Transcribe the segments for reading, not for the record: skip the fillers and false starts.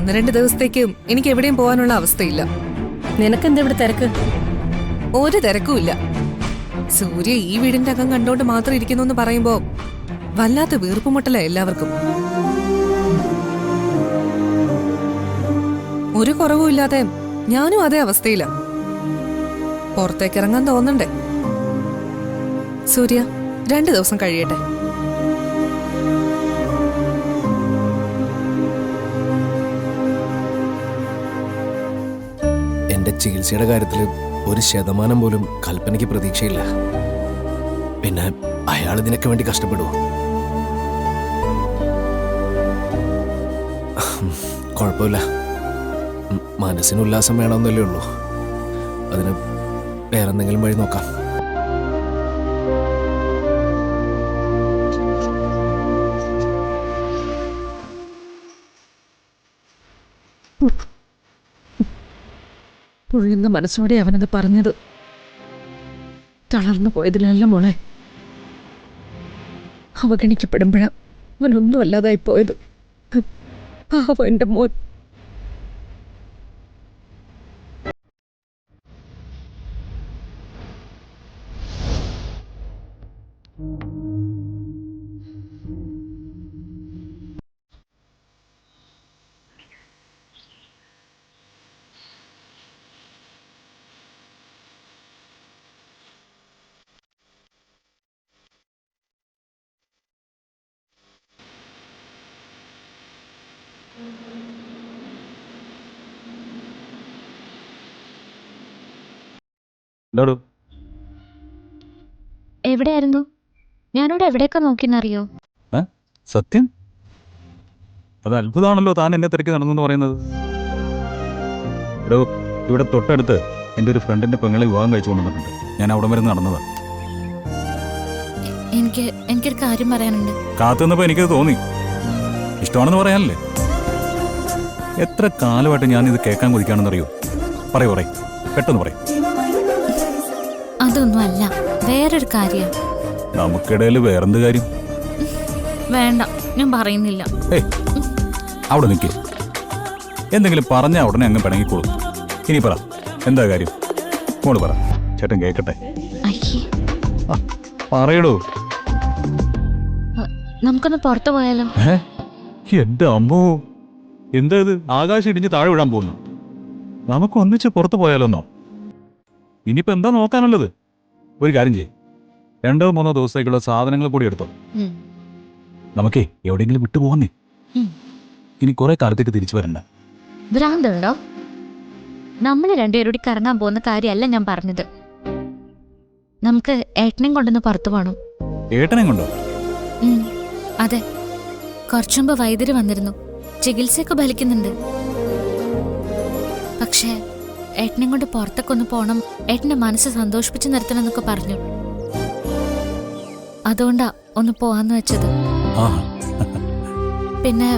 ഒന്ന് രണ്ട് ദിവസത്തേക്ക് എനിക്ക് എവിടെയും പോകാനുള്ള അവസ്ഥയില്ല. നിനക്കെന്താ ഇവിടെ തിരക്ക്? ഒരു തിരക്കുമില്ല. സൂര്യ ഈ വീടിന്റെ അകം കണ്ടോണ്ട് മാത്രം ഇരിക്കുന്നു എന്ന് പറയുമ്പോ വല്ലാത്ത വീർപ്പുമുട്ടല എല്ലാവർക്കും. ഒരു കുറവുമില്ലാതെ ഞാനും അതേ അവസ്ഥയില. പുറത്തേക്ക് ഇറങ്ങാൻ തോന്നണ്ടേ? സൂര്യ 2 ദിവസം കഴിയട്ടെ. എന്റെ ചികിത്സയുടെ കാര്യത്തിൽ 1% പോലും കൽപ്പനയ്ക്ക് പ്രതീക്ഷയില്ല. പിന്നെ അയാൾ ഇതിനൊക്കെ വേണ്ടി കഷ്ടപ്പെടുവോ? കുഴപ്പമില്ല, മനസ്സിന് ഉല്ലാസം വേണമെന്നല്ലേ ഉള്ളൂ. അതിന് വേറെന്തെങ്കിലും വഴി നോക്കാം. പൊഴിയുന്ന മനസ്സോടെ അവനത് പറഞ്ഞത്. തളർന്നു പോയതിലല്ല മോളെ, അവഗണിക്കപ്പെടുമ്പോഴാണ് അവനൊന്നും അല്ലാതായി പോയത്. പാവം എൻ്റെ മോൻ. എവിടെയായിരുന്നു? ഞാനിവിടെ എവിടെയൊക്കെ നോക്കിയെന്നറിയോ? സത്യം? അത് അത്ഭുതമാണല്ലോ താൻ എന്നെ തിരക്കി നടന്നു പറയുന്നത്. ഇവിടെ തൊട്ടടുത്ത് എൻ്റെ ഒരു ഫ്രണ്ടിന്റെ പെങ്ങളെ വിവാഹം കഴിച്ചു കൊണ്ടുവന്നിട്ടുണ്ട്. ഞാൻ അവിടെ വരെ നടന്നതാ. എനിക്കൊരു കാര്യം പറയാനുണ്ട്. കാത്തു നിന്നപ്പോ എനിക്കത് തോന്നി. ഇഷ്ടമാണെന്ന് പറയാനല്ലേ? എത്ര കാലമായിട്ട് ഞാൻ ഇത് കേൾക്കാൻ കൊതിക്കാണെന്നറിയോ? പറയൂ, പെട്ടെന്ന് പറയും. അതൊന്നും അല്ല, വേറൊരു കാര്യം. നമുക്കിടയിൽ വേറെന്ത് കാര്യം? വേണ്ട, ഞാൻ പറയുന്നില്ല. അവിടെ നിൽക്കേ. എന്തെങ്കിലും പറഞ്ഞാൽ ഉടനെ അങ്ങ് പിണങ്ങിക്കോളും. ഇനി പറ, എന്താ കാര്യം? മോള് പറ, ചേട്ടൻ കേൾക്കട്ടെ. പറയടോ. നമുക്കൊന്ന് പുറത്തു പോയാലോ? എന്റെ അമ്മോ, എന്താ ഇത്? ആകാശം ഇടിഞ്ഞ് താഴെ വിടാൻ പോകുന്നു. നമുക്ക് ഒന്നിച്ച് പുറത്തു പോയാലോന്നോ? ഇനിയിപ്പോ എന്താ നോക്കാനുള്ളത്? ഒരു കാര്യം ചെയ്യേ, 2-3 ദിവസത്തേക്കുള്ള സാധനങ്ങൾ കൂടി എടുത്തോ. നമുക്കേ എവിടെയെങ്കിലും വിട്ടു പോകുന്നേ. ഇനി കുറെ കാലത്തേക്ക് തിരിച്ചു വരണ്ട. ഭ്രാന്തുണ്ടോ? നമ്മൾ രണ്ടുപേരോട് കറങ്ങാൻ പോകുന്ന കാര്യമല്ല ഞാൻ പറഞ്ഞത്. നമുക്ക് ഏട്ടനെയും കൊണ്ടൊന്ന് പുറത്തു പോകണം. ഏട്ടനെ കൊണ്ടോ? അതെ, കുറച്ചുമ്പ് വൈദ്യര് വന്നിരുന്നു. ചികിത്സയൊക്കെ ഫലിക്കുന്നുണ്ട്. പക്ഷേ ഏട്ടനെയും കൊണ്ട് പുറത്തൊക്കെ ഒന്ന് പോണം, ഏട്ടന്റെ മനസ്സ് സന്തോഷിപ്പിച്ച് നിർത്തണം എന്നൊക്കെ പറഞ്ഞു. അതുകൊണ്ടാ ഒന്ന് പോവാന്ന് വെച്ചത്. പിന്നെ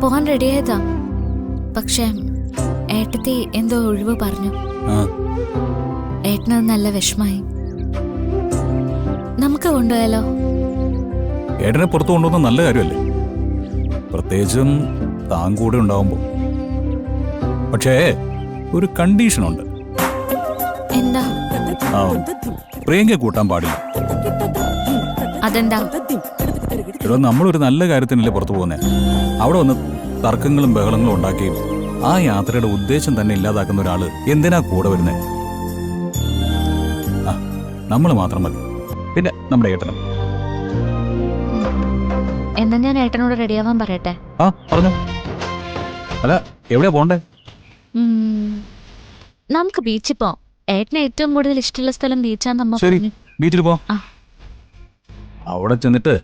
പോവാൻ റെഡിയായതാ. പക്ഷെ ഏട്ടത്തി എന്തോ ഒഴിവ് പറഞ്ഞു. ഏട്ടനത് നല്ല വിഷമായി. നമുക്ക് കൊണ്ടുപോയാലോ? ഏട്ടനെ പുറത്തു കൊണ്ടുപോകുന്ന നല്ല കാര്യമല്ലേ, പ്രത്യേകിച്ചും താൻ കൂടെ ഉണ്ടാവുമ്പോ. പക്ഷേ ഒരു കണ്ടീഷനുണ്ട്. എന്താ? പ്രിയങ്ക കൂട്ടാൻ പാടില്ല. അതെന്താ? നമ്മളൊരു നല്ല കാര്യത്തിനല്ലേ പുറത്തു പോകുന്നേ. അവിടെ വന്ന് തർക്കങ്ങളും ബഹളങ്ങളും ഉണ്ടാക്കുകയും ആ യാത്രയുടെ ഉദ്ദേശം തന്നെ ഇല്ലാതാക്കുന്ന ഒരാള് എന്തിനാ കൂടെ വരുന്നേ? നമ്മൾ മാത്രം മതി. പിന്നെ നമ്മുടെ ഏട്ടനും. എന്നാ ഞാൻ ഏട്ടനോട് റെഡിയാവാൻ പറയട്ടെ? പറഞ്ഞു. അല്ല, എവിടെയാ പോണ്ടേ? നമുക്ക് ബീച്ചിൽ പോവാം. ഏട്ടന് ഏറ്റവും കൂടുതൽ ഇഷ്ടമുള്ള സ്ഥലം ബീച്ചാന്ന്. ശരി, ബീച്ചിൽ പോ. അവിടെ ചെന്നിട്ട്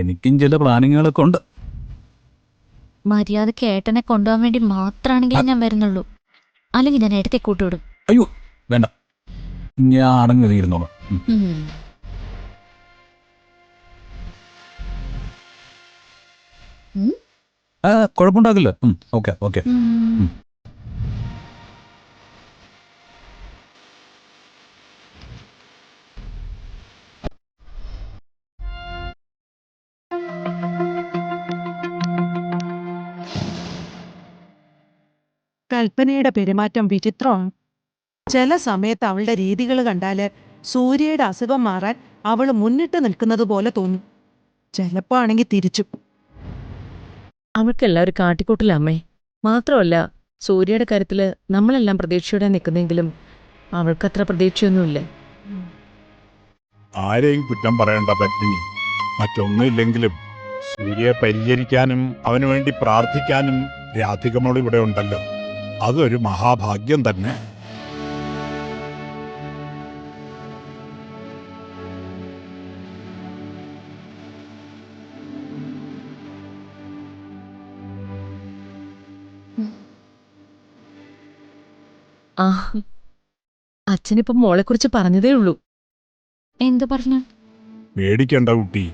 എനിക്കും ചില പ്ലാനിങ്ങുകളൊക്കെ ഉണ്ട്. മര്യാദക്ക് ഏട്ടനെ കൊണ്ടുപോകാൻ വേണ്ടി മാത്രമാണെങ്കിലും ഞാൻ വരുന്നുള്ളൂ. അല്ലെങ്കിൽ ഞാൻ ഏട്ടത്തെ കൂട്ടുവിടും. അയ്യോ വേണ്ട, ഞാൻ അടങ്ങിയിരുന്നോളാം. കുഴപ്പമുണ്ടാകില്ല. Okay okay. കൽപ്പനയുടെ പെരുമാറ്റം വിചിത്രമാണ്. ചില സമയത്ത് അവളുടെ രീതികൾ കണ്ടാല് സൂര്യയുടെ അസുഖം മാറാൻ അവൾ മുന്നിട്ട് നിൽക്കുന്നത് പോലെ തോന്നും. ചിലപ്പോ ആണെങ്കിൽ തിരിച്ചും. അവൾക്കെല്ലാം ഒരു കാട്ടിക്കൂട്ടില്ല അമ്മേ. മാത്രമല്ല സൂര്യയുടെ കാര്യത്തില് നമ്മളെല്ലാം പ്രതീക്ഷയോടെ നിൽക്കുന്നെങ്കിലും അവൾക്കത്ര പ്രതീക്ഷയൊന്നുമില്ല. ആരെയും കുറ്റം പറയേണ്ട പറ്റിനി. മറ്റൊന്നുമില്ലെങ്കിലും സൂര്യയെ പരിചരിക്കാനും അവന് വേണ്ടി പ്രാർത്ഥിക്കാനും രാധികമോൾ ഇവിടെ ഉണ്ടല്ലോ. അതൊരു മഹാഭാഗ്യം തന്നെ. ആ അച്ഛനിപ്പം മോളെക്കുറിച്ച് പറഞ്ഞതേ ഉള്ളൂ. എന്തു പറഞ്ഞു? പേടിക്കണ്ട കുട്ടി,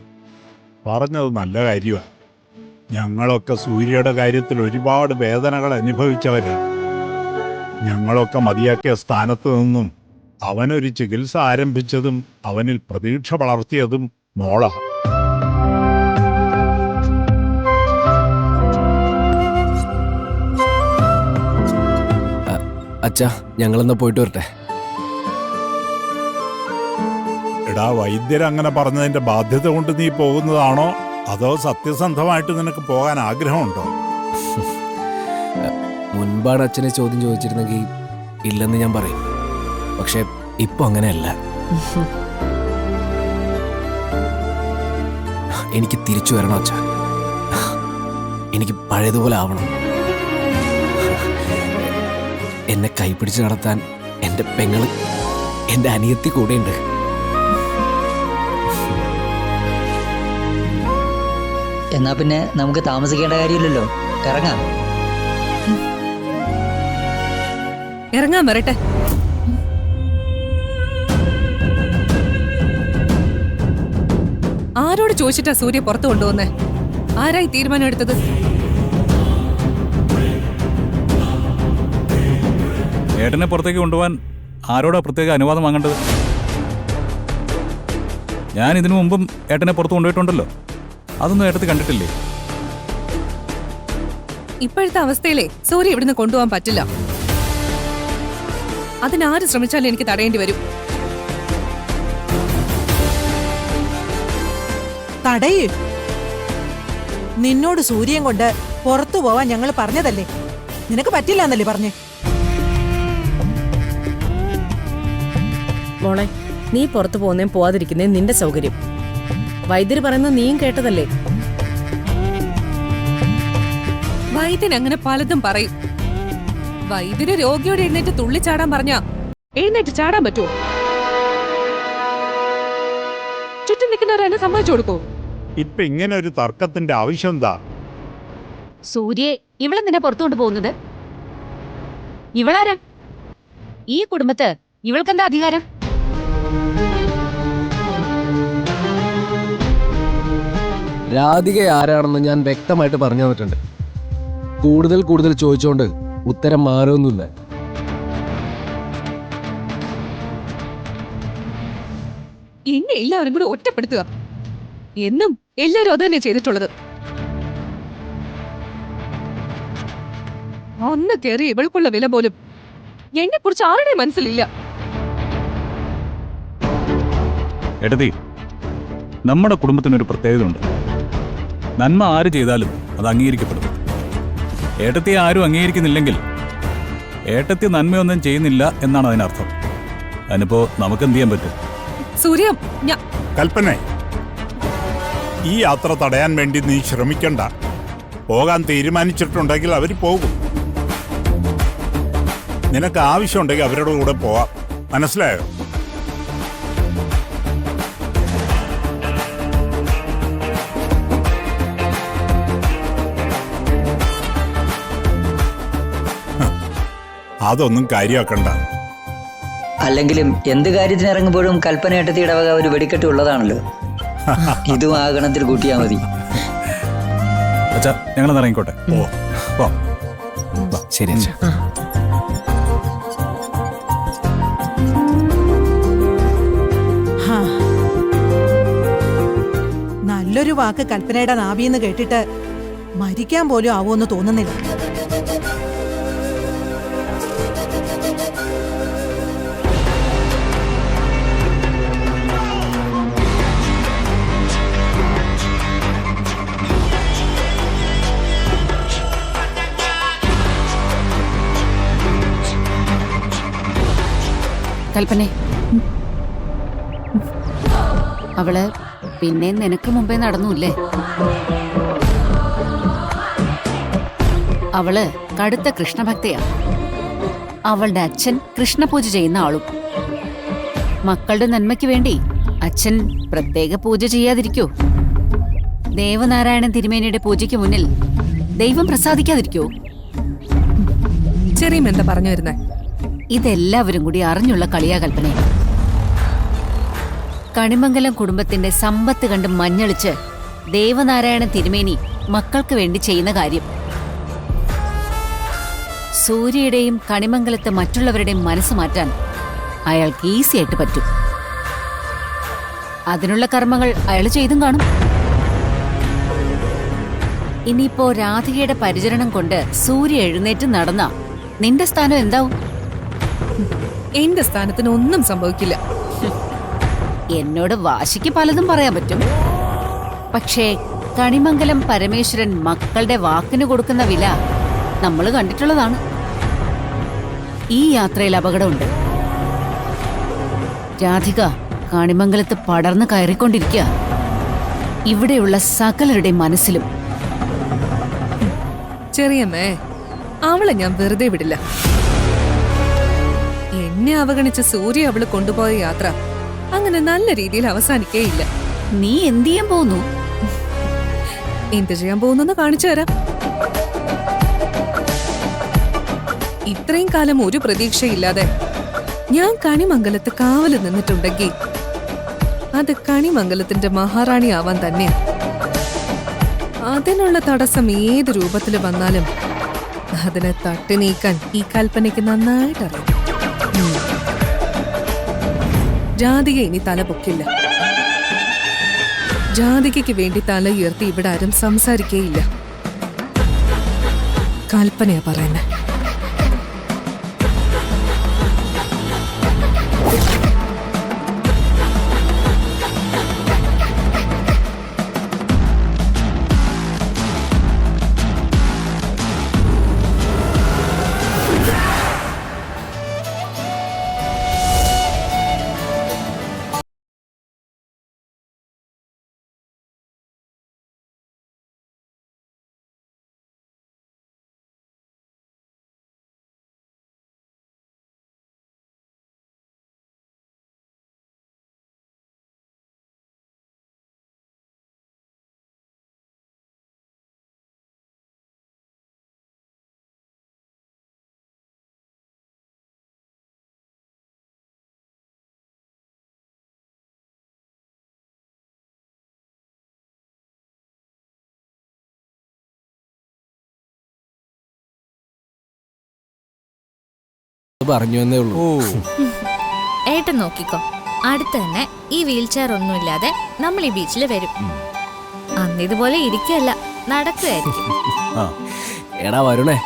പറഞ്ഞത് നല്ല കാര്യമാണ്. ഞങ്ങളൊക്കെ സൂര്യയുടെ കാര്യത്തിൽ ഒരുപാട് വേദനകൾ അനുഭവിച്ചവരാണ്. ഞങ്ങളൊക്കെ മതിയാക്കിയ സ്ഥാനത്ത് നിന്നും അവനൊരു ചികിത്സ ആരംഭിച്ചതും അവനിൽ പ്രതീക്ഷ വളർത്തിയതും മോളാ. അച്ഛാ, ഞങ്ങളെന്നാ പോയിട്ട് വരട്ടെ. എടാ, വൈദ്യരങ്ങനെ പറഞ്ഞതിന്റെ ബാധ്യത കൊണ്ട് നീ പോകുന്നതാണോ അതോ സത്യസന്ധമായിട്ട് നിനക്ക് പോകാൻ ആഗ്രഹമുണ്ടോ? മുൻപാണ് അച്ഛനെ ചോദ്യം ചോദിച്ചിരുന്നെങ്കിൽ ഇല്ലെന്ന് ഞാൻ പറയും. പക്ഷെ ഇപ്പൊ അങ്ങനെയല്ല. എനിക്ക് തിരിച്ചു വരണം അച്ഛാ. എനിക്ക് പഴയതുപോലെ ആവണം. എന്നെ കൈപിടിച്ച് നടത്താൻ എൻ്റെ പെങ്ങള്, എൻ്റെ അനിയത്തി കൂടെയുണ്ട്. എന്നാ പിന്നെ നമുക്ക് താമസിക്കേണ്ട കാര്യമില്ലല്ലോ, ഇറങ്ങാം. ഇറങ്ങാൻ വരട്ടെ. ആരോട് ചോദിച്ചിട്ടാ സൂര്യ പുറത്തു കൊണ്ടുവന്നേ? ആരായി തീരുമാനം എടുത്തത്? ഏട്ടനെ പുറത്തേക്ക് കൊണ്ടുപോകാൻ ആരോടാ പ്രത്യേക അനുവാദം വാങ്ങേണ്ടത്? ഞാൻ ഇതിനു മുമ്പും ഏട്ടനെ പുറത്ത് കൊണ്ടുപോയിട്ടുണ്ടല്ലോ. അതൊന്നും ഏട്ടത്തി കണ്ടിട്ടില്ലേ? ഇപ്പോഴത്തെ അവസ്ഥയിലെ സൂര്യ ഇവിടുന്ന് കൊണ്ടുപോകാൻ പറ്റില്ല. അതിനാര് ശ്രമിച്ചാലും എനിക്ക് തടയേണ്ടി വരും. തടയ്. നിന്നോട് സൂര്യൻ കൊണ്ട് പുറത്തു പോവാൻ ഞങ്ങൾ പറഞ്ഞതല്ലേ? നിനക്ക് പറ്റില്ല എന്നല്ലേ പറഞ്ഞേ? മോളെ, നീ പുറത്തു പോകുന്നേം പോവാതിരിക്കുന്നേ നിന്റെ സൗകര്യം. വൈദ്യര് പറയുന്നത് നീയും കേട്ടതല്ലേ? വൈദ്യൻ അങ്ങനെ പലതും പറയും. വൈദ്യര് രോഗിയോട് എഴുന്നേറ്റ് തുള്ളിച്ചാടാൻ പറഞ്ഞാ എഴുന്നേറ്റ് ചാടാൻ പറ്റുമോ? ചുറ്റും നിൽക്കുന്നവരെന്നെ സമ്മതിച്ചു കൊടുക്കോ? ഇപ്പൊ ഇങ്ങനെ ഒരു തർക്കത്തിന്റെ ആവശ്യം എന്താ? സൂര്യയെ ഇവളെന്തിനാ പുറത്തു കൊണ്ട് പോകുന്നത്? ഇവളാരാ? ഈ കുടുംബത്ത് ഇവൾക്കെന്താ അധികാരം? രാധിക ആരാണെന്ന് ഞാൻ വ്യക്തമായിട്ട് പറഞ്ഞു തന്നിട്ടുണ്ട്. കൂടുതൽ ചോദിച്ചുകൊണ്ട് ഉത്തരം മാറുമൊന്നുമില്ല. എന്നെ എല്ലാവരും കൂടെ ഒറ്റപ്പെടുത്തുക. എന്നും എല്ലാരും അത് തന്നെ ചെയ്തിട്ടുള്ളത്. ഒന്ന് കയറി ഇവൾക്കുള്ള വില പോലും എന്നെ കുറിച്ച് ആരുടെയും മനസ്സിലില്ല. ഏട്ടത്തി, നമ്മുടെ കുടുംബത്തിനൊരു പ്രത്യേകതയുണ്ട്. നന്മ ആര് ചെയ്താലും അത് അംഗീകരിക്കപ്പെടും. ഏട്ടത്തിയെ ആരും അംഗീകരിക്കുന്നില്ലെങ്കിൽ ഏട്ടത്തി നന്മയൊന്നും ചെയ്യുന്നില്ല എന്നാണ് അതിനർത്ഥം. അതിനിപ്പോ നമുക്ക് എന്ത് ചെയ്യാൻ പറ്റും? സൂര്യ, കൽപ്പന, ഈ യാത്ര തടയാൻ വേണ്ടി നീ ശ്രമിക്കണ്ട. പോകാൻ തീരുമാനിച്ചിട്ടുണ്ടെങ്കിൽ അവർ പോകും. നിനക്ക് ആവശ്യമുണ്ടെങ്കിൽ അവരുടെ കൂടെ പോവാം. മനസ്സിലായോ? അതൊന്നും കാര്യമാക്കണ്ട. അല്ലെങ്കിലും എന്ത് കാര്യത്തിന് ഇറങ്ങുമ്പോഴും കൽപ്പനയേട്ടത്തി ഇടവക ഒരു വെടിക്കെട്ട് ഉള്ളതാണല്ലോ. ഇതും ആ ഗണത്തിൽ കൂട്ടിയാൽ മതി. അച്ഛാ, ഞങ്ങളൊന്ന് ഇറങ്ങിക്കോട്ടെ. ഓ, ശരി അച്ഛാ. നല്ലൊരു വാക്ക് കൽപ്പനയുടെ നാവിന്ന് കേട്ടിട്ട് മരിക്കാൻ പോലും ആവുമെന്ന് തോന്നുന്നില്ല. കൽപ്പനെ, അവള് പിന്നെ നിനക്ക് മുമ്പേ നടന്നൂല്ലേ? അവള് കടുത്ത കൃഷ്ണഭക്തയാ. അവളുടെ അച്ഛൻ കൃഷ്ണപൂജ ചെയ്യുന്ന ആളും. മക്കളുടെ നന്മയ്ക്ക് വേണ്ടി അച്ഛൻ പ്രത്യേക പൂജ ചെയ്യാതിരിക്കോ? ദേവനാരായണൻ തിരുമേനിയുടെ പൂജയ്ക്ക് മുന്നിൽ ദൈവം പ്രസാദിക്കാതിരിക്കോ? ചെറിയ എന്താ പറഞ്ഞു വരുന്നേ? ഇതെല്ലാവരും കൂടി അറിഞ്ഞുള്ള കളിയാ കൽപ്പന. കണിമംഗലം കുടുംബത്തിന്റെ സമ്പത്ത് കണ്ട് മഞ്ഞളിച്ച് ദേവനാരായണൻ തിരുമേനി മക്കൾക്ക് വേണ്ടി ചെയ്യുന്ന കാര്യം സൂര്യയുടെയും കണിമംഗലത്തെ മറ്റുള്ളവരുടെയും മനസ്സ് മാറ്റാൻ അയാൾക്ക് ഈസിയായിട്ട് പറ്റും. അതിനുള്ള കർമ്മങ്ങൾ അയാൾ ചെയ്തും കാണും. ഇനിയിപ്പോ രാധികയുടെ പരിചരണം കൊണ്ട് സൂര്യ എഴുന്നേറ്റ് നടന്ന നിന്റെ സ്ഥാനം എന്താവും? എന്റെ സ്ഥാനത്തിന് ഒന്നും സംഭവിക്കില്ല. എന്നോട് വാശിക്ക് പലതും പറയാൻ പറ്റും. പക്ഷേ കണിമംഗലം പരമേശ്വരൻ മക്കളുടെ വാക്കിന് കൊടുക്കുന്ന വില നമ്മൾ കണ്ടിട്ടുള്ളതാണ്. ഈ യാത്രയിൽ അപകടമുണ്ട്. രാധിക കണിമംഗലത്ത് പടർന്നു കയറിക്കൊണ്ടിരിക്കുക, ഇവിടെയുള്ള സകലരുടെ മനസ്സിലും. ചെറിയമ്മേ, അവളെ ഞാൻ വെറുതെ വിടില്ല. എന്നെ അവഗണിച്ച് സൂര്യ അവള് കൊണ്ടുപോയ യാത്ര അങ്ങനെ നല്ല രീതിയിൽ അവസാനിക്കേയില്ല. നീ എന്ത് ചെയ്യാൻ പോകുന്നു? എന്ത് ചെയ്യാൻ പോകുന്നു കാണിച്ചു തരാം. ഇത്രയും കാലം ഒരു പ്രതീക്ഷയില്ലാതെ ഞാൻ കണിമംഗലത്ത് കാവല് നിന്നിട്ടുണ്ടെങ്കിൽ അത് കണിമംഗലത്തിന്റെ മഹാറാണി ആവാൻ തന്നെയാ. അതിനുള്ള തടസ്സം ഏത് രൂപത്തിൽ വന്നാലും അതിനെ തട്ടി നീക്കാൻ ഈ കൽപ്പനയ്ക്ക് നന്നായിട്ടറിയാം. ജാതിക ഇനി തല പൊക്കില്ല. ജാതികയ്ക്ക് വേണ്ടി തല ഉയർത്തി ഇവിടെ ആരും സംസാരിക്കേയില്ല. കൽപ്പനയാ പറയുന്നത്. പറഞ്ഞു എന്നേ ഉള്ളൂ. ഏട്ടൻ നോക്കിക്കോ, അടുത്ത് തന്നെ ഈ വീൽ ചെയർ ഒന്നുമില്ലാതെ നമ്മൾ ഈ ബീച്ചിൽ വരും. അന്നിതുപോലെ ഇരിക്കല്ല, നടക്കുകയായിരിക്കും. എടാ വരുണേ,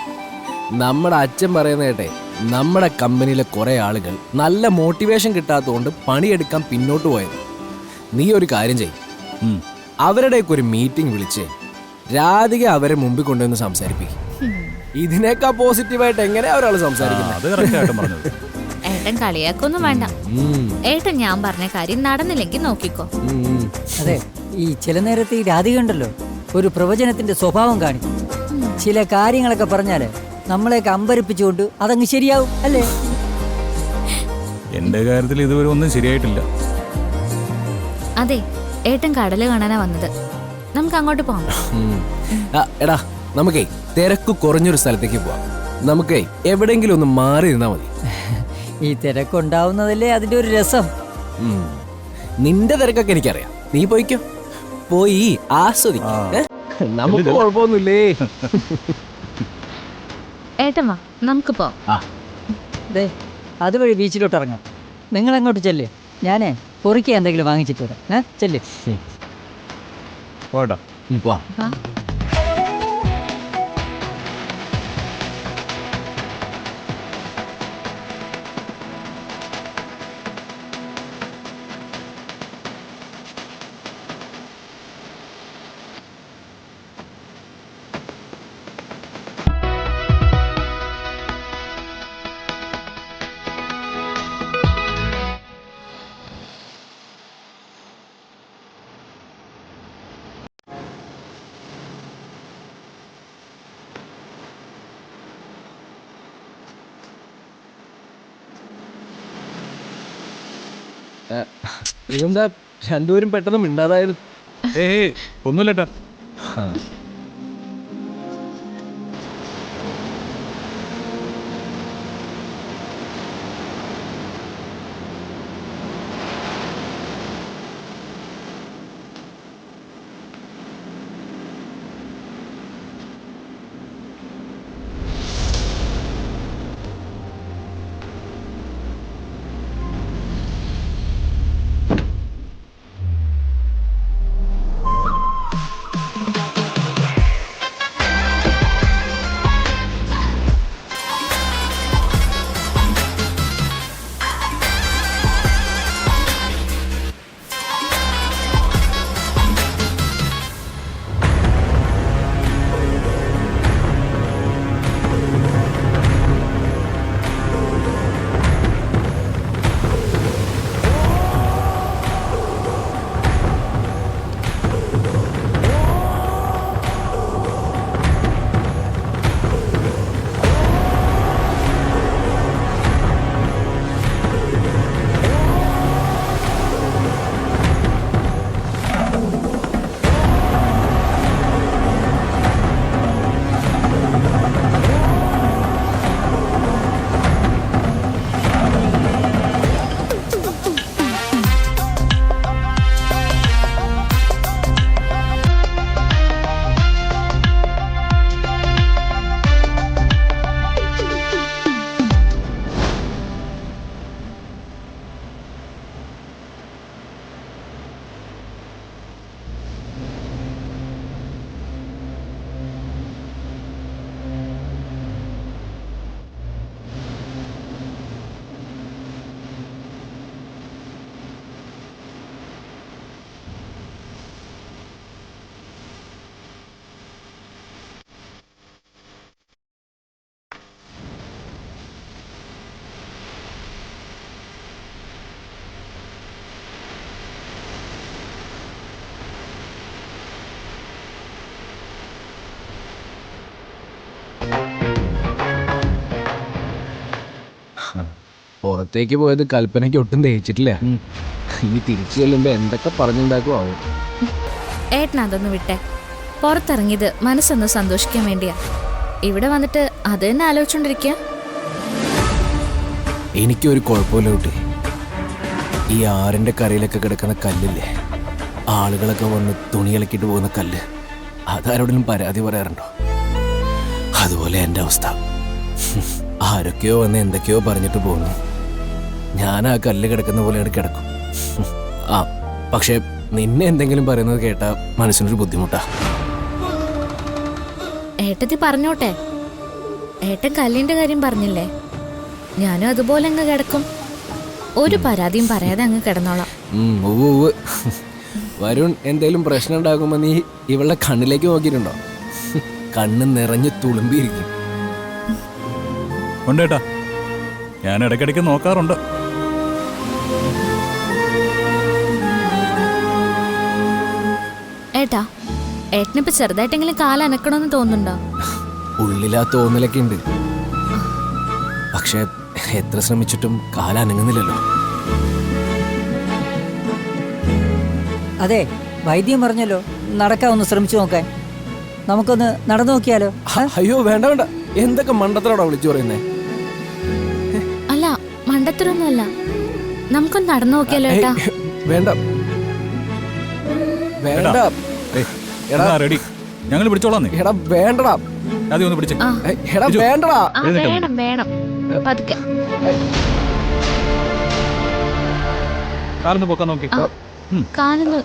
നമ്മുടെ അച്ഛൻ പറയുന്ന കേട്ടെ, നമ്മുടെ കമ്പനിയിലെ കുറെ ആളുകൾ നല്ല മോട്ടിവേഷൻ കിട്ടാത്തതുകൊണ്ട് പണിയെടുക്കാൻ പിന്നോട്ട് പോയത്. നീ ഒരു കാര്യം ചെയ്യും, അവരുടെയൊക്കെ ഒരു മീറ്റിംഗ് വിളിച്ച് രാധിക അവരെ മുമ്പിൽ കൊണ്ടുവന്ന് സംസാരിപ്പിക്കും. ഇതിനേക്കാൾ പോസിറ്റീവായിട്ട് എങ്ങനെയാ ഒരാൾ സംസാരിക്കുന്നത്? ഏട്ടൻ കളിയാക്കൊന്നും വേണ്ട. ഏട്ടൻ ഞാൻ പറഞ്ഞ കാര്യം നടന്നില്ലെങ്കിൽ നോക്കിക്കോ. അതെ, ഈ ചില നേരത്തെ ഈ രാധിക ഉണ്ടല്ലോ, ഒരു പ്രവചനത്തിന്റെ സ്വഭാവം കാണിക്കും. ചില കാര്യങ്ങളൊക്കെ പറഞ്ഞാല് നമ്മളെയൊക്കെ അമ്പരിപ്പിച്ചുകൊണ്ട് അതങ്ങ് ശരിയാവും, അല്ലേ? എന്റെ കാര്യത്തിൽ ഇതുവരെ ഒന്നും ശരിയായിട്ടില്ല. അതെ, ഏട്ടൻ കടല് കാണാനാ വന്നത്. നമുക്ക് അങ്ങോട്ട് പോകാം. എടാ, നമുക്കേ തിരക്ക് കുറഞ്ഞൊരു സ്ഥലത്തേക്ക് പോവാം. നമുക്കേ എവിടെയെങ്കിലും ഒന്ന് മാറി നിന്നാ മതി. ഈ തിരക്കുണ്ടാവുന്നതല്ലേ അതിന്റെ ഒരു രസം. നിന്റെ തിരക്കൊക്കെ എനിക്കറിയാം, നീ പോയിക്കോ, പോയി ആസ്വദിക്കാം. നമുക്ക് കുഴപ്പമൊന്നുമില്ലേ. ഏട്ടൻ വാ, നമുക്ക് പോവാം. അതുവഴി ബീച്ചിലോട്ട് ഇറങ്ങാം. നിങ്ങൾ അങ്ങോട്ട് ചെല്ലേ, ഞാനേ പൊറിക്ക എന്തെങ്കിലും വാങ്ങിച്ചിട്ട് വരാം. ചെല്ലേ. പോടാ. ഇതെന്താ രണ്ടുപേരും പെട്ടെന്ന് മിണ്ടാതായത്? ഏയ് ഒന്നുമില്ലേട്ടാ. പുറത്തേക്ക് പോയത് കൽപ്പനയ്ക്ക് ഒട്ടും ദഹിച്ചിട്ടില്ല. ഇനി തിരിച്ചു ചെല്ലുമ്പോ എന്തൊക്കെ പറഞ്ഞുണ്ടാക്കും ആവും. ഏട്ടൻ അതൊന്ന് വിട്ടെ. പുറത്തിറങ്ങിയത് മനസ്സൊന്ന് സന്തോഷിക്കാൻ വേണ്ടിയാ. ഇവിടെ വന്നിട്ട് അത് തന്നെ ആലോചിച്ചോണ്ടിരിക്കുക. എനിക്കൊരു കുഴപ്പമില്ല കുട്ടി. ഈ ആറിന്റെ കരയിലൊക്കെ കിടക്കുന്ന കല്ലില്ലേ, ആളുകളൊക്കെ വന്ന് തുണി ഇളക്കിട്ട് പോകുന്ന കല്ല്, അതാരോടും പരാതി പറയാറുണ്ടോ? അതുപോലെ എൻ്റെ അവസ്ഥ. ആരൊക്കെയോ വന്ന് എന്തൊക്കെയോ പറഞ്ഞിട്ട് പോകുന്നു. ഞാൻ ആ കല്ല് കിടക്കുന്ന പോലെയാണ് കിടക്കും. ആ പക്ഷെ നിന്നെ എന്തെങ്കിലും പറയുന്നത് കേട്ടാ മനസ്സിനൊരു ബുദ്ധിമുട്ടാ. ഏട്ടത്തി പറഞ്ഞോട്ടെ. ഏട്ടൻ കല്ലിന്റെ കാര്യം പറഞ്ഞില്ലേ, ഞാനും അതുപോലെ അങ്ങ് കിടക്കും. ഒരു പരാതിയും പറയാതെ അങ്ങ് കിടന്നോളാം. വരുൺ എന്തേലും പ്രശ്നം ഉണ്ടാകുമ്പോ നീ ഇവളുടെ കണ്ണിലേക്ക് നോക്കിയിട്ടുണ്ടോ? കണ്ണ് നിറഞ്ഞ് തുളുമ്പിയിരിക്കും. ഉണ്ടേട്ടാ, ഞാൻ ഇടയ്ക്കിടയ്ക്ക് നോക്കാറുണ്ട്. ഏട്ടാ, ഏട്ടനിപ്പോ ചെറുതായിട്ടെങ്കിലും കാലനക്കണമെന്ന് തോന്നുന്നുണ്ടോ? ഉള്ളിലാ തോന്നലൊക്കെ ഉണ്ട്. പക്ഷെ എത്ര ശ്രമിച്ചിട്ടും കാലനങ്ങുന്നില്ലല്ലോ. അതെ, വൈദ്യം പറഞ്ഞല്ലോ നടക്കാവൊന്ന് ശ്രമിച്ചു നോക്കാൻ. നമുക്കൊന്ന് നടന്നു നോക്കിയാലോ? അയ്യോ വേണ്ട വേണ്ട, എന്തൊക്കെ മണ്ടത്തരോടാ വിളിച്ചു പറയുന്നേ? അല്ല, മണ്ടത്തരൊന്നുമല്ല. നമുക്കൊന്ന് നടന്നു നോക്കിയാലോ ഏട്ടാ? വേണ്ട വേണ്ട. എടാ റെഡി, ഞങ്ങൾ പിടിച്ചോളാം. എടാ വേണ്ടടാ. ആദ്യം ഒന്ന് പിടിച്ചേ. എടാ വേണ്ടടാ. വേണം വേണം, പതുക്കെ. കാലൊന്ന് പൊക്കാൻ നോക്കി. കാലൊന്ന്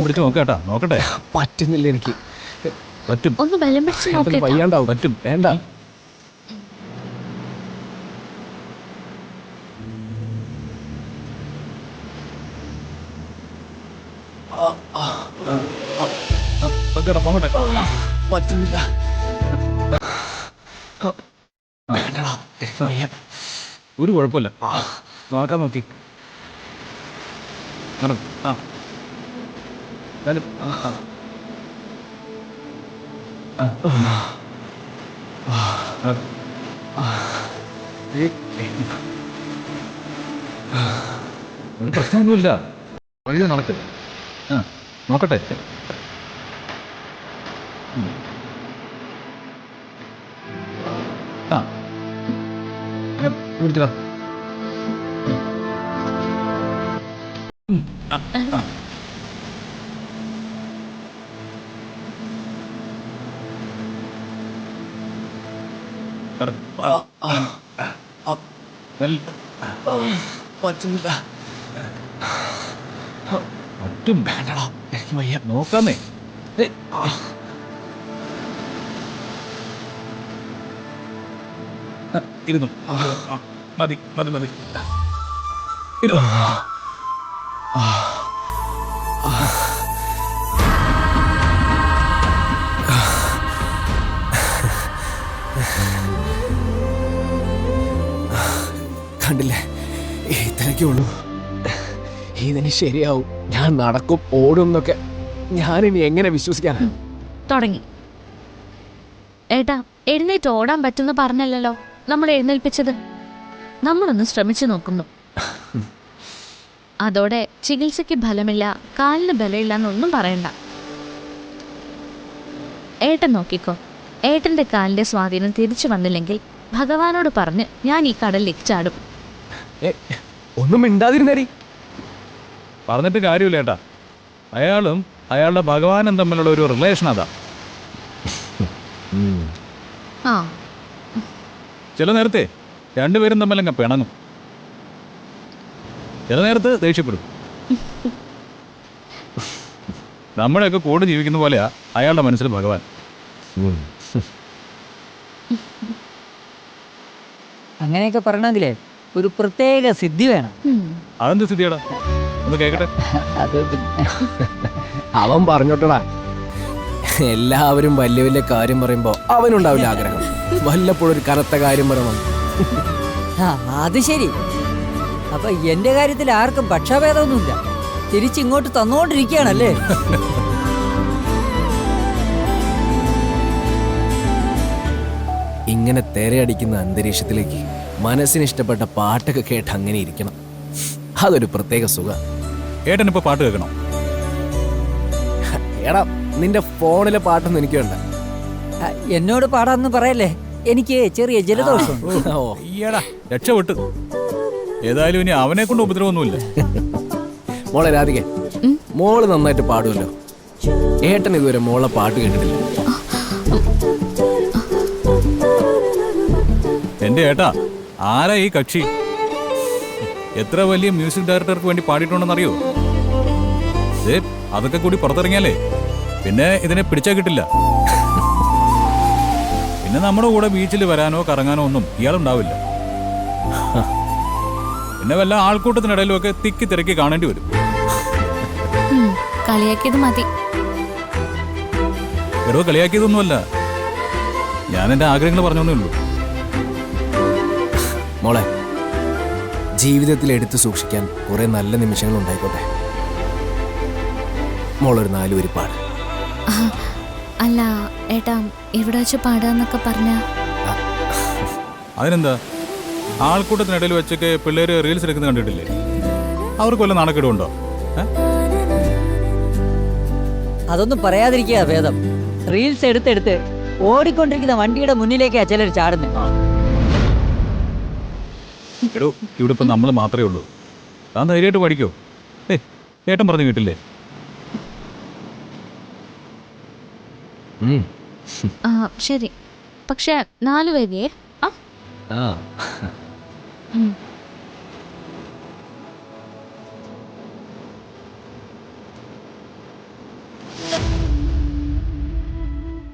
പിടിച്ചു നോക്കേട്ടാ, നോക്കട്ടെ. പറ്റുന്നില്ല എനിക്ക്. പറ്റും, ഒന്ന് ബലം പിടിച്ച് നോക്കട്ടെ. വയ്യാണ്ടാവും. പറ്റും. വേണ്ട. പറ്റുന്നില്ല. ഒരു കുഴപ്പമില്ല, നോക്കാൻ നോക്കി. ആ ഒരു പ്രശ്നമൊന്നുമില്ല, വഴി നടക്ക്. ആ നോക്കട്ടെ. ആ പിടിച്ചോ. പറ്റും, വേണ്ടടാ, എനിക്ക് വയ്യ, നോക്കാന്നേ. ഇരുന്നു, മതി മതി മതി. കണ്ടില്ലേ, ഇത്രയൊക്കെ ഉള്ളൂ. ഇതിന് ശരിയാവും, ഞാൻ നടക്കും ഓടും എന്നൊക്കെ ഞാനിനി എങ്ങനെ വിശ്വസിക്കാനാ? തുടങ്ങി. ഏട്ടാ, എഴുന്നേറ്റ് ഓടാൻ പറ്റുമെന്ന് പറഞ്ഞല്ലോ നമ്മൾ എഴുന്നേൽപ്പിച്ചത്. നമ്മളൊന്ന് ശ്രമിച്ചു നോക്കുന്നു. അതോടെ ചികിത്സയ്ക്ക് ഫലമില്ല, കാലിന് ബലമില്ല എന്നൊന്നും പറയണ്ട. ഏട്ടൻ നോക്കിക്കോ, ഏട്ടന്റെ കാലിന്റെ സ്വാധീനം തിരിച്ചു വന്നില്ലെങ്കിൽ ഭഗവാനോട് പറഞ്ഞ് ഞാൻ ഈ കടലിലേക്ക് ചാടും. ഒന്നും മിണ്ടാതിരുന്നേരി. പറഞ്ഞിട്ട് കാര്യമില്ല ഏട്ടാ, അയാളും അയാളുടെ ഭഗവാനും തമ്മിലുള്ള ഒരു റിലേഷൻ അതാ. ആ, ചില നേരത്തെ രണ്ടുപേരും തമ്മിലങ്ങ് പിണങ്ങും, ചില നേരത്ത് ദേഷ്യപ്പെടും. നമ്മുടെയൊക്കെ കൂടെ ജീവിക്കുന്ന പോലെയാ അയാളുടെ മനസ്സിൽ ഭഗവാൻ. അങ്ങനെയൊക്കെ പറയണമെങ്കിലേ ഒരു പ്രത്യേക സിദ്ധി വേണം. അതെന്ത് സ്ഥിതിയാടാ, ഒന്ന് കേക്കട്ടെ. അത് അവൻ പറഞ്ഞോട്ടടാ, എല്ലാവരും വലിയ വലിയ കാര്യം പറയുമ്പോ അവനുണ്ടാവില്ല ആഗ്രഹം വല്ലപ്പോഴും ഒരു കനത്ത കാര്യം പറയണം. അത് ശരി. അപ്പൊ എന്റെ കാര്യത്തിൽ ആർക്കും പക്ഷാഭേദമൊന്നുമില്ല, തിരിച്ചിങ്ങോട്ട് തന്നുകൊണ്ടിരിക്കുകയാണല്ലേ? ഇങ്ങനെ തിരയടിക്കുന്ന അന്തരീക്ഷത്തിലേക്ക് മനസ്സിന് ഇഷ്ടപ്പെട്ട പാട്ടൊക്കെ കേട്ട് അങ്ങനെ ഇരിക്കണം. അതൊരു പ്രത്യേക സുഖ. ഏട്ടനിപ്പോ പാട്ട് കേൾക്കണം? എടാ, നിന്റെ ഫോണിലെ പാട്ടൊന്നും എനിക്ക് വേണ്ട. എന്നോട് പാടാന്ന് പറയല്ലേ, എനിക്ക് ചെറിയ ജലദോഷം. ഓ, ഈയടാ, രക്ഷപ്പെട്ടു. ഏതായാലും ഇനി അവനെ കൊണ്ട് ഉപദ്രവമൊന്നുമില്ല. മോളെ രാധിക, മോള് നന്നായിട്ട് പാടുമല്ലോ. ഏട്ടൻ ഇതുവരെ മോളെ പാട്ട് കേട്ടിട്ടില്ല. എന്റെ ഏട്ടാ, ആരാ ഈ കക്ഷി? എത്ര വലിയ മ്യൂസിക് ഡയറക്ടർക്ക് വേണ്ടി പാടിയിട്ടുണ്ടെന്നറിയോ? അതൊക്കെ കൂടി പുറത്തിറങ്ങിയാലേ പിന്നെ ഇതിനെ പിടിച്ചാൽ കിട്ടില്ല. പിന്നെ നമ്മുടെ കൂടെ ബീച്ചിൽ വരാനോ കറങ്ങാനോ ഒന്നും ഇയാളുണ്ടാവില്ല. പിന്നെ വല്ല ആൾക്കൂട്ടത്തിനിടയിലും ഒക്കെ തിക്കി തിരക്കി കാണേണ്ടി വരും. കളിയാക്കിയത് മതി. എടോ, കളിയാക്കിയതൊന്നുമല്ല, ഞാൻ എന്റെ ആഗ്രഹങ്ങൾ പറഞ്ഞേ ഉള്ളൂ. മോളെ, ജീവിതത്തിൽ എടുത്തു സൂക്ഷിക്കാൻ കുറെ നല്ല നിമിഷങ്ങൾ ഉണ്ടായിക്കോട്ടെ. മോളൊരു 4 വരി പാട്. അല്ല ഏട്ടാ, ഇവിടെ വെച്ച് പാടാന്നൊക്കെ പറഞ്ഞ അതിനെന്താ, ആൾക്കൂട്ടത്തിനിടയിൽ വെച്ചൊക്കെ പിള്ളേര് റീൽസ് എടുക്കുന്നത് കണ്ടിട്ടില്ലേ? അവർക്ക് വല്ല നാണക്കേടുണ്ടോ? അതൊന്നും പറയാതിരിക്കുക ഭേദം. റീൽസ് എടുത്തെടുത്ത് ഓടിക്കൊണ്ടിരിക്കുന്ന വണ്ടിയുടെ മുന്നിലേക്കാ ചിലർ ചാടുന്നത്. എടോ, ഇവിടെ ഇപ്പം നമ്മൾ മാത്രമേ ഉള്ളൂ. താൻ ധൈര്യമായിട്ട് പഠിക്കോ? ഏട്ടൻ പറഞ്ഞു കേട്ടില്ലേ? ശരി, പക്ഷെ 4 വരിയേ. ആ